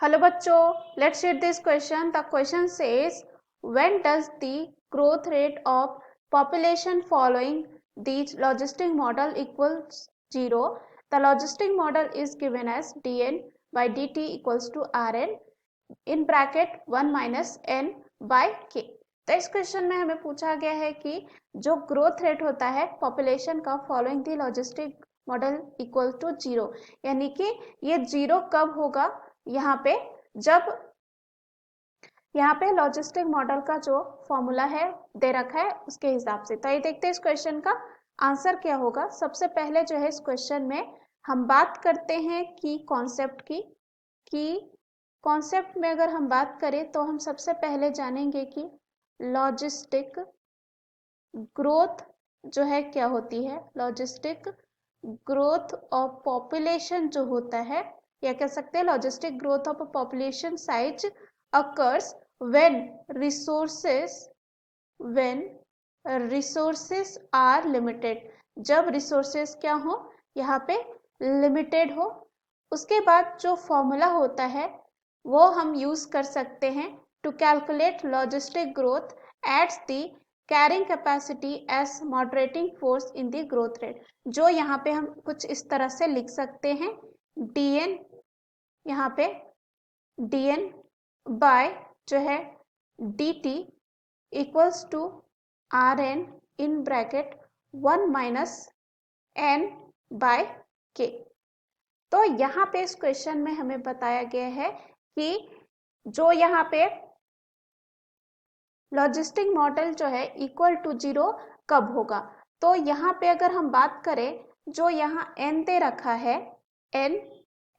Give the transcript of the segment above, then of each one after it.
Hello बच्चों, let's read this question. The question says, when does the growth rate of population following the logistic model equals 0? The logistic model is given as dn by dt equals to rn in bracket 1 minus n by k. तो इस question में हमें पूछा गया है कि जो growth rate होता है पॉपुलेशन का following the logistic model equal to 0, यानी कि ये 0 कब होगा, यहाँ पे जब यहाँ पे लॉजिस्टिक मॉडल का जो फॉर्मूला है दे रखा है उसके हिसाब से। तो ये देखते हैं इस क्वेश्चन का आंसर क्या होगा। सबसे पहले जो है इस क्वेश्चन में हम बात करते हैं की कॉन्सेप्ट की कॉन्सेप्ट में अगर हम बात करें तो हम सबसे पहले जानेंगे कि लॉजिस्टिक ग्रोथ जो है क्या होती है। लॉजिस्टिक ग्रोथ ऑफ पॉपुलेशन जो होता है, या कह सकते हैं logistic growth of population size occurs when resources are limited, जब resources क्या हो, यहाँ पे limited हो। उसके बाद जो फॉर्मूला होता है वो हम यूज कर सकते हैं to calculate logistic growth its the carrying capacity as moderating force in the growth rate. जो यहाँ पे हम कुछ इस तरह से लिख सकते हैं, dn यहाँ पे dn बाय जो है dt equals to rn in bracket 1 minus n by k। तो यहाँ पे इस क्वेश्चन में हमें बताया गया है कि जो यहाँ पे लॉजिस्टिक मॉडल जो है इक्वल टू 0 कब होगा। तो यहाँ पे अगर हम बात करें, जो यहाँ n दे रखा है,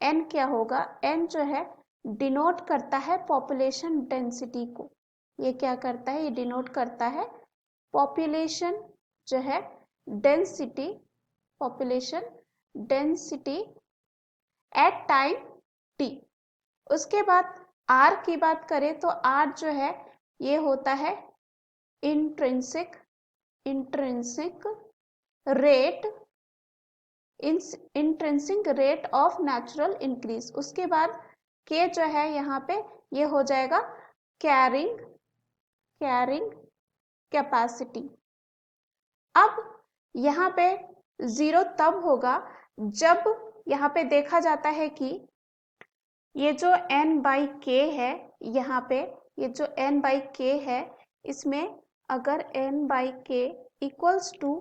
n क्या होगा, n जो है डिनोट करता है पॉपुलेशन डेंसिटी को। ये क्या करता है, ये डिनोट करता है पॉपुलेशन जो है density, population density at time t। उसके बाद r की बात करें तो r जो है ये होता है intrinsic rate of natural increase. उसके बाद k जो है यहाँ पे ये हो जाएगा कैरिंग कैपेसिटी। अब यहाँ पे 0 तब होगा जब यहाँ पे देखा जाता है कि ये जो n बाई k है, यहाँ पे ये जो n बाई k है, इसमें अगर n by k equals to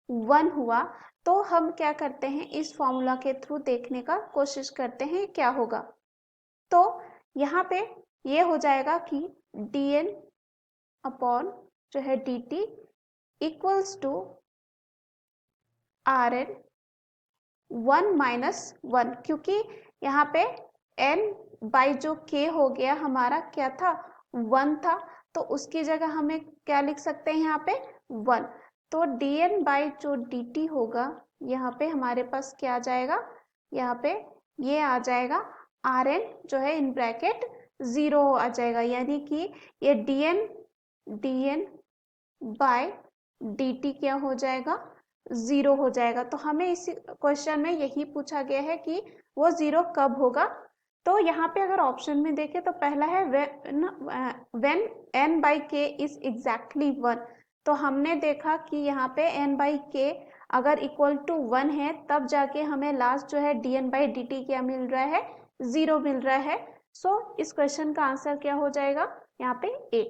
1 हुआ तो हम क्या करते हैं, इस फॉर्मूला के थ्रू देखने का कोशिश करते हैं क्या होगा। तो यहाँ पे ये हो जाएगा कि dn अपॉन जो है dt equals to rn 1 minus 1, क्योंकि यहाँ पे n बाई जो k हो गया हमारा क्या था, 1 था, तो उसकी जगह हमें क्या लिख सकते हैं यहाँ पे 1। तो dn बाई जो dt होगा, यहाँ पे हमारे पास क्या आ जाएगा, यहाँ पे ये आ जाएगा rn जो है इन ब्रैकेट 0 आ जाएगा, यानी कि ये dn बाय dt क्या हो जाएगा, 0 हो जाएगा। तो हमें इस क्वेश्चन में यही पूछा गया है कि वो 0 कब होगा। तो यहाँ पे अगर ऑप्शन में देखें तो पहला है when n by k is exactly 1। तो हमने देखा कि यहाँ पे n बाई k अगर इक्वल टू 1 है तब जाके हमें लास्ट जो है dn बाई dt क्या मिल रहा है, 0 मिल रहा है। सो इस क्वेश्चन का आंसर क्या हो जाएगा यहाँ पे A।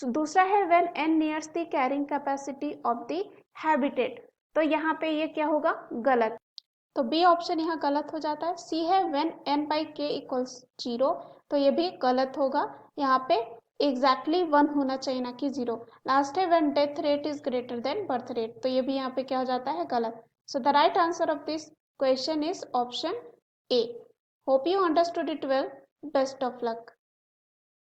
दूसरा है when n nears the carrying capacity of the habitat. तो यहाँ पे ये क्या होगा, गलत, तो बी ऑप्शन यहाँ गलत हो जाता है। सी है when n by k equals 0, तो ये भी गलत होगा, यहाँ पे एग्जैक्टली 1 होना चाहिए ना कि 0। लास्ट है when death rate is greater than birth rate, तो ये भी यहाँ पे क्या हो जाता है, गलत। So the right answer of this question is option A. Hope you understood it well, best of luck.